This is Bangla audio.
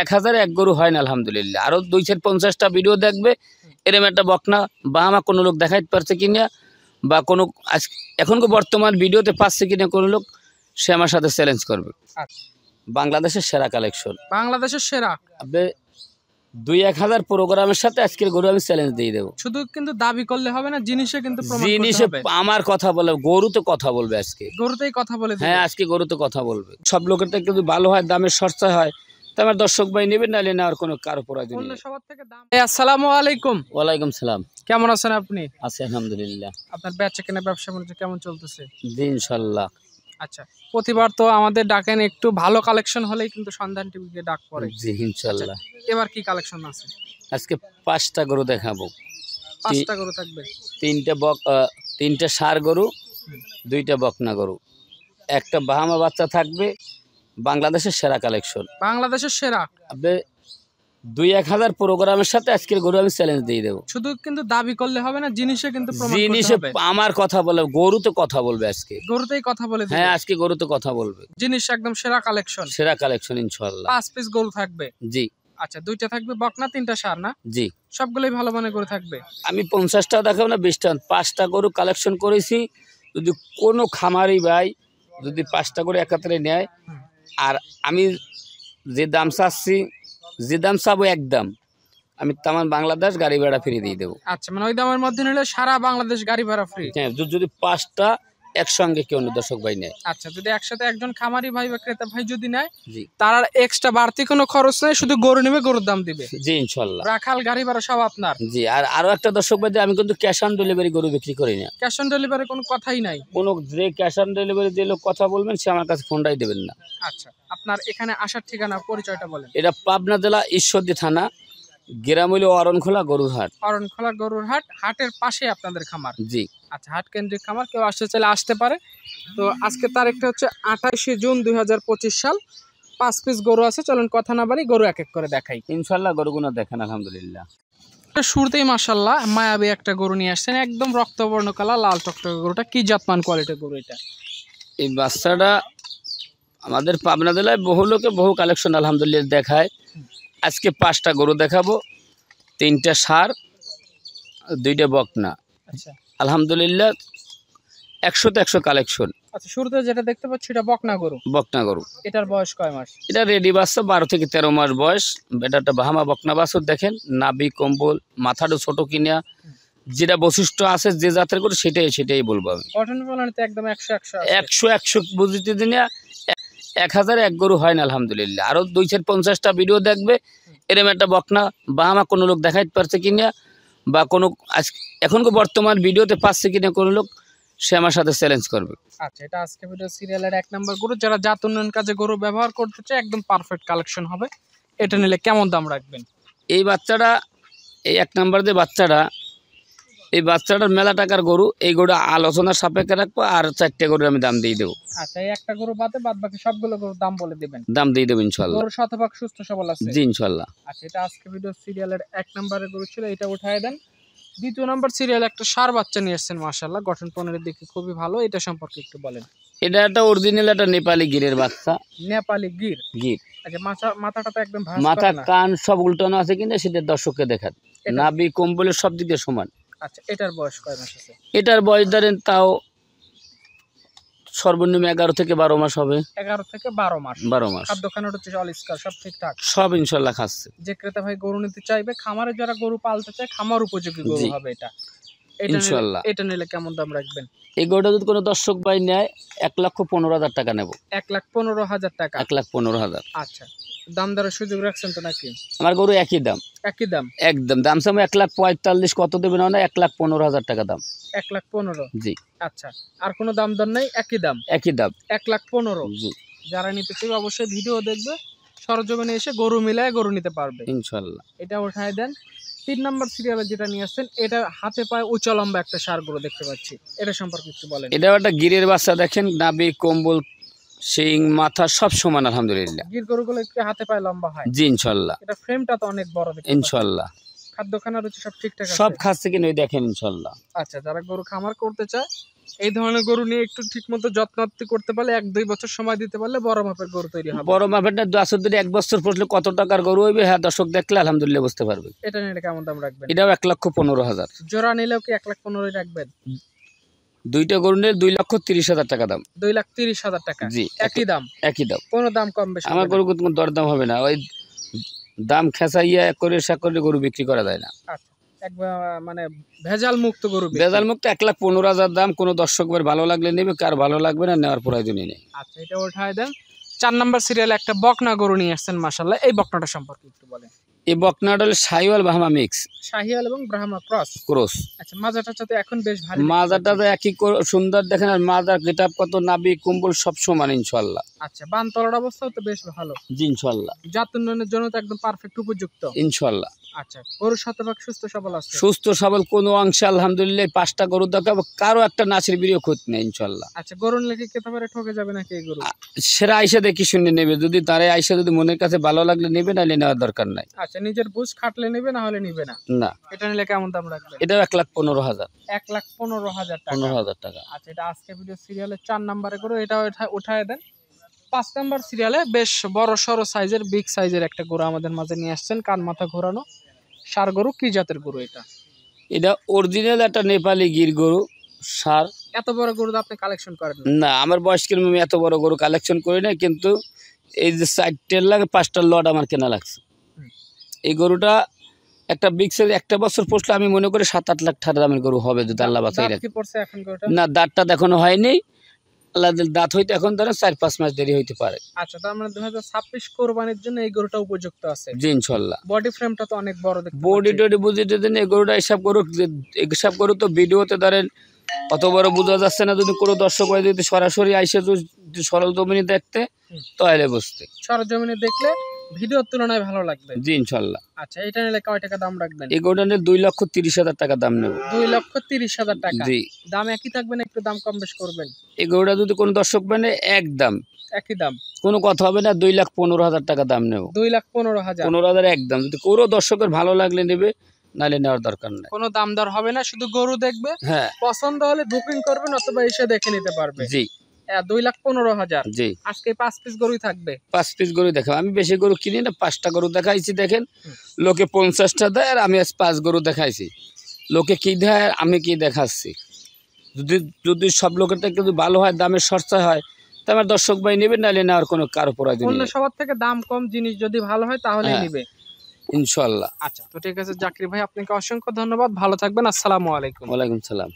1001 গরু হয় না আলহামদুলিল্লাহ। আরো 250টা ভিডিও দেখবে, এরম একটা বকনা বা আমার কোনো লোক দেখাইতে পারছে কিনা বা কোনো এখনকার বর্তমান ভিডিওতে পাচ্ছে কিনা কোনো লোক, সে আমার সাথে চ্যালেঞ্জ করবে। বাংলাদেশের সেরা কালেকশন, বাংলাদেশের সেরা। আপনি 2-1000 প্রোগ্রামের সাথে আজকের গরু আমি চ্যালেঞ্জ দিয়ে দেবো। শুধু কিন্তু দাবি করলে হবে না, জিনিসে কিন্তু জিনিসে আমার কথা বলে, গরু তো কথা বলবে আজকে, গরুতেই কথা বলে। হ্যাঁ আজকে গরু তো কথা বলবে। সব লোকের তো কিন্তু ভালো হয়, দামের সস্তা হয়, তো আমার দর্শক ভাই নেবেন, নাহলে নেওয়ার কোনো কারো প্রয়োজন নেই। সবার থেকে দাম। আসসালামু আলাইকুম। ওয়ালাইকুম সালাম। কেমন আছেন আপনি? আছি আলহামদুলিল্লাহ। আপনার বেচা কেনা ব্যবসা বাণিজ্য কেমন চলতেছে? জি ইনশাআল্লাহ। আচ্ছা, প্রতিবার তো আমাদের ডাকেন, একটু ভালো কালেকশন হলেই কিন্তু সন্ধান টিভিতে ডাক পড়ে। জি ইনশাআল্লাহ। এবার কি কালেকশন আছে? আজকে 5টা গরু দেখাবো। 5টা গরু থাকবে। 3টে ষাঁড় গরু, 2টা বকনা গরু, একটা বাহামা বাচ্চা থাকবে। বাংলাদেশের সেরা কালেকশন, বাংলাদেশের সেরা। আপনি 2-1000 প্রোগ্রামের সাথে আজকের গরু আমি চ্যালেঞ্জ দিয়ে দেবো। শুধু কিন্তু দাবি করলে হবে না, জিনিসে কিন্তু জিনিসে আমার কথা বলে, গরু তো কথা বলবে আজকে, গরুতেই কথা বলে। হ্যাঁ আজকে গরু তো কথা বলবে। জিনিস একদম সেরা কালেকশন, সেরা কালেকশন ইনশাআল্লাহ। 5 পিস গরু থাকবে। জি। আচ্ছা, 2টা থাকবে বকনা, 3টা ষাঁড় না? জি। সবগুলোই ভালো মানের গরু থাকবে। আমি 50টা দেখাবো না, 20টা, 5টা গরু কালেকশন করেছি। যদি কোনো খামারি ভাই যদি 5টা গরু একাত্রে নেয়, আর আমি যে দাম চাচ্ছি, যে দাম চাবো একদম, আমি তামান বাংলাদেশ গাড়ি ভাড়া ফ্রি দিয়ে দেবো। আচ্ছা, মানে ওই দামের মধ্যে নিলে সারা বাংলাদেশ গাড়ি ভাড়া ফ্রি। হ্যাঁ, যদি 5টা একসঙ্গে কেউ দর্শক ভাই নেয়। আচ্ছা, যদি একসাথে একজন খামারি ভাই বা ক্রেতা ভাই যদি নেয়, জি, তার আর এক্সট্রা বাড়তি কোনো খরচ নেই, শুধু গরু নেবে, গরুর দাম দিবে। জি ইনশাআল্লাহ। রাখাল গাড়ি ভাড়া সব আপনার। জি। আর আরো একটা দর্শক ভাই, আমি কিন্তু ক্যাশ অন ডেলিভারি গরু বিক্রি করি না। ক্যাশ অন ডেলিভারি কোনো কথাই নাই। কোনো যে ক্যাশ অন ডেলিভারি দিয়ে লোক কথা বলবেন, সে আমার কাছে ফোনটাই দেবেন না। আচ্ছা, আপনার এখানে আসার ঠিকানা, পরিচয়টা বলেন। এটা পাবনা জেলা ঈশ্বরদী থানা, গ্রাম হইল অরণখোলা গরুর হাট। অরণখোলা গরুর হাট, হাটের পাশে আপনাদের খামার। জি। আচ্ছা, হাট কেন্দ্রিক খামার, কেউ আসতে চাইলে আসতে পারে। তো আজকে তারিখটা হচ্ছে 28শে জুন 2025 সাল। 5 পিস গরু আছে, চলুন কথা না বাড়ি, গরু এক এক করে দেখাই ইনশাআল্লাহ। গরুগুলো দেখেন আলহামদুলিল্লাহ। শুরুতেই মাশাআল্লাহ মায়াবী একটা গরু নিয়ে আসছেন, একদম রক্তবর্ণ কালার, লাল টকটকে গরুটা। কি জাতমান কোয়ালিটির গরু এটা? এই বাচ্চাটা আমাদের পাবনা জেলায় বহু লোকে বহু কালেকশন আলহামদুলিল্লাহ দেখায়। আজকে 5টা গরু দেখাবো, 3টে ষাঁড়, 2টা বকনা। আচ্ছা, আলহামদুলিল্লাহ 100তে 100 কালেকশন। আচ্ছা, শুরুতে যেটা দেখতে পাচ্ছি এটা বকনা গরু। বকনা গরু। এটার বয়স কয় মাস? এটা রেডি বাচ্চা, 12 থেকে 13 মাস বয়স। এটা একটা বাহামা বকনা বাছুর। দেখেন নাভি, কম্বল, মাথাটা ছোট কিনা, যেটা বৈশিষ্ট্য আছে যে জাতের গরু সেটাই বলবো আমি। গঠন প্রণালীতে একদম 100 100 বুঝতে দিনে 1001 গরু হয় না আলহামদুলিল্লাহ। আরো 250টা ভিডিও দেখবে, এরম একটা বকনা বা আমার কোনো লোক দেখাইতে পারছে কিনা বা কোনো এখনকার বর্তমান ভিডিওতে পাচ্ছে কিনা কোনো লোক, সে আমার সাথে চ্যালেঞ্জ করবে। আচ্ছা, এটা আজকে ভিডিও সিরিয়ালের 1 নম্বর গরু। যারা জাত উন্নয়ন কাজে গরু ব্যবহার করতে চায়, একদম পারফেক্ট কালেকশন হবে। এটা নিলে কেমন দাম রাখবেন? এই বাচ্চাটা, এই 1 নাম্বার যে বাচ্চাটা, এই বাচ্চাটার মেলা টাকার গরু। এই গরুটা আলোচনার সাপেক্ষে রাখবো, আর 4টে গরুর আমি দাম দিয়ে দেবো। আচ্ছা, এই একটা গরু বাদে বাদ বাকি সবগুলো গরুর দাম বলে দিবেন। দাম দিয়ে দেবো ইনশাআল্লাহ। গরু শতভাগ সুস্থ সবল আছে? জি ইনশাআল্লাহ। আচ্ছা, এটা আজকে ভিডিও সিরিয়ালের 1 নম্বরের গরু ছিল, এটা উঠায় দেন। 2 নম্বর সিরিয়াল একটা ষাঁড় বাচ্চা নিয়ে এসেছেন মাশাআল্লাহ, গঠন প্রণালীর দিকে খুবই ভালো। এটা সম্পর্কে একটু বলেন। এটা একটা অরিজিনাল একটা নেপালি গিরের বাচ্চা। নেপালি গির। গির। আচ্ছা, মাথাটা তো একদম ভাঁজ মাথা করা না? কান সব উল্টানো আছে, কিন্তু সেটা দর্শককে দেখান। নাভি কম্বলের সব দিকে সমান। আচ্ছা, এটার বয়স কয় মাস আছে? এটার বয়স ধরেন তাও সর্বনিম্ন 11 থেকে 12 মাস হবে। 11 থেকে 12 মাস। 12 মাস। খাদ্য খানোর হচ্ছে অলিস্কার, সব ঠিকঠাক? সব ইনশাআল্লাহ খাচ্ছে। যে ক্রেতা ভাই গরু নিতে চাইবে, খামারে যারা গরু পালতে চায়, খামার উপযোগী গরু হবে এটা। ইনশাআল্লাহ। এটা নিলে কেমন দাম রাখবেন? এই গরুটা যদি কোনো দর্শক ভাই নেয়, 1,15,000 টাকা নেব। 1,15,000 টাকা? 1,15,000। আচ্ছা, দাম দরের সুযোগ রাখছেন তো নাকি? আমার গরু একই দাম। একই দাম? একদম দাম সামনে 1,45,000। কত দেবেন? না 1,15,000 টাকা দাম। 1,15,000? জি। আচ্ছা, আর কোনো দাম দর নেই, একই দাম? একই দাম। 1,15,000। জি। যারা নিতে চাইবে অবশ্যই ভিডিও দেখবে, সরজমিনে এসে গরু মিলায় গরু নিতে পারবে ইনশাআল্লাহ। এটা উঠায় দেন। 3 নম্বর সিরিয়ালে যেটা নিয়ে আসছেন, এটা হাতে পায়ে উঁচা লম্বা একটা ষাঁড় গরু দেখতে পাচ্ছি, এটা সম্পর্কে একটু বলেন। এটাও একটা গিরের বাচ্চা। দেখেন নাভি, কম্বল, শিং, মাথা সব সমান আলহামদুলিল্লাহ। গির গরুগুলো একটু হাতে পায়ে লম্বা হয়? জি ইনশাআল্লাহ। এটা ফ্রেমটা তো অনেক বড় দেখতে পাচ্ছি। ইনশাআল্লাহ। খাদ্য খানা রুচি সব ঠিকঠাক আছে? সব খাচ্ছে কিনা ওই দেখেন ইনশাল্লাহ। আচ্ছা, যারা গরু খামার করতে চায় এই ধরনের গরু নিয়ে একটু ঠিকমতো যত্ন করতে পারলে 1-2 বছর সময় দিতে পারলে বড় মাপের গরু তৈরি হবে। বড় মাপেরটা 1 বছর পড়লে কত টাকার গরু হইবে, হ্যাঁ দর্শক দেখলে আলহামদুলিল্লাহ বুঝতে পারবে। এটা নিলে কেমন দাম রাখবেন? এটাও 1,15,000। জোড়া নিলেও কি 1,15,000 রাখবেন? দুইটা গরু নিলে 2,30,000 টাকা দাম। 2,30,000 টাকা। জি, একই দাম? একই দাম। কোনো দাম কম বেশি আমার হবে গরু না? কোনো দরদাম হবে না, ওই দাম খেঁচাইয়া করে করে গরু বিক্রি করা যায় না। আচ্ছা, একবার মানে ভেজাল মুক্ত গরু বিক্রি। বেজাল মুক্ত 1,15,000 দাম। কোনো দর্শকের ভালো লাগলে নেবে, কার ভালো লাগবে না নেওয়ার প্রয়োজনই নেই। আচ্ছা, এটা উঠায় দেন। 4 নাম্বার সিরিয়ালে একটা বকনা গরু নিয়ে আসছেন মাশাআল্লাহ, এই বকনাটা সম্পর্কে একটু বলেন। এই বকনাটা হলো শাহিওয়াল ব্রাহ্মা মিক্স শাহিওয়াল এবং ব্রাহ্মা ক্রস। ক্রস। আচ্ছা, মাজাটা তো এখন বেশ ভারী। মাজাটা তো একই সুন্দর দেখেন, আর মাজার গেটআপ কত, নাভি কুম্বল সব সমান ইনশাআল্লাহ। আচ্ছা, বানতলার অবস্থাও তো বেশ ভালো। জি ইনশাআল্লাহ। জাত উন্নয়নের জন্য তো একদম পারফেক্ট উপযুক্ত ইনশাআল্লাহ। আচ্ছা, গরু শতভাগ সুস্থ সবল আছে? সুস্থ সবল কোনো অংশে আলহামদুলিল্লাহ। 5টা গরু দেখাবো, কারো একটা নাচের বিরিও ক্ষতি নেই ইনশাআল্লাহ। আচ্ছা, গরু নিলে কি কেতাবারে ঠকে যাবে নাকি এই গরু? সেরা আইসা দেখি শুনে নেবে, যদি তারা আইসা যদি মনের কাছে ভালো লাগলে নেবে, নাহলে নেওয়ার দরকার নাই। আচ্ছা, নিজের বুঝ খাটলে নেবে, না হলে নিবে না। না, এটা নিলে কেমন দাম রাখবেন? এটাও 1,15,000। 1,15,000 টাকা। 15,000 টাকা। আচ্ছা, এটা আজকে ভিডিও সিরিয়ালে 4 নম্বরে গরু, এটাও উঠায় দেন। 5 নাম্বার সিরিয়ালে বেশ বড় সড়ো সাইজের, বিগ সাইজের একটা গরু আমাদের মাঝে নিয়ে আসছেন, কান মাথা ঘোরানো ষাঁড় গরু। কি জাতের গরু এটা? এটা অরিজিনাল একটা নেপালি গির গরু সার। এত বড় গরু তো আপনি কালেকশন করেন না? না, আমার বয়স্কের আমি এত বড় গরু কালেকশন করি না, কিন্তু এই যে 4টের লাগে 5টা লট আমার কেনা লাগছে। এই গরুটা একটা বিগ সাইজ, 1 বছর পড়লে আমি মনে করি 7-8 লাখ টাকা দামের গরু হবে যদি আল্লাহ বাঁচাই দাঁত রাখে। কি পড়ছে এখন গরুটা? না, দাঁতটা এখনো হয়নি। আল্লাহ দাঁত হইতে এখন ধরো 4-5 মাস দেরি হইতে পারে। আচ্ছা, তার মানে 2026 কোরবানির জন্য এই গরুটা উপযুক্ত আছে? জি ইনশাআল্লাহ। বডি ফ্রেমটা তো অনেক বড় দেখতে বডি পাচ্ছি। টডি বুঝিয়ে দেন। এই গরুটা এসব গরু তো ভিডিওতে ধরেন অত বড় বোঝা যাচ্ছে না। যদি কোনো দর্শক হয় যদি সরাসরি আইসে যদি সরল জমিনে দেখতে, তাহলে বুঝতে। সরজমিনে দেখলে ভিডিওর তুলনায় ভালো লাগবে। জি ইনশাআল্লাহ। আচ্ছা, এটা নিলে কয় টাকা দাম রাখবেন? এই গরুটা নিয়ে 2,30,000 টাকা দাম নেব। 2,30,000 টাকা। জি। দাম একই থাকবে না একটু দাম কম বেশ করবেন? এই গরুটা যদি কোনো দর্শক মানে একদম একই দাম? কোনো কথা হবে না, 2,15,000 টাকা দাম নেব। 2,15,000? 15,000 একদম। যদি কোনো দর্শকের ভালো লাগলে নেবে, নাহলে নেওয়ার দরকার নাই। কোনো দাম দর হবে না, শুধু গরু দেখবে, হ্যাঁ পছন্দ হলে বুকিং করবেন অথবা এসে দেখে নিতে পারবে। জি 2,15,000। জি। আজকে 5 পিস গরুই থাকবে? 5 পিস গরু দেখাও। আমি বেশি গরু কিনি না, 5টা গরু দেখাইছি। দেখেন, লোকে 50টা দেয় আর আমি আজ 5 গরু দেখাইছি। লোকে কি দেয় আর আমি কি দেখাচ্ছি। যদি যদি সব লোকের থেকে যদি ভালো হয়, দামের সস্তা হয়, তা আমার দর্শক ভাই নেবেন, নাহলে নেওয়ার কোনো কারো প্রয়োজন অন্য নেই সবার থেকে দাম কম, জিনিস যদি ভালো হয় তাহলে হ্যাঁ। নিবে ইনশাআল্লাহ। আচ্ছা, তো ঠিক আছে জাকির ভাই, আপনাকে অসংখ্য ধন্যবাদ। ভালো থাকবেন। আসসালামু আলাইকুম। ওয়ালাইকুম সালাম।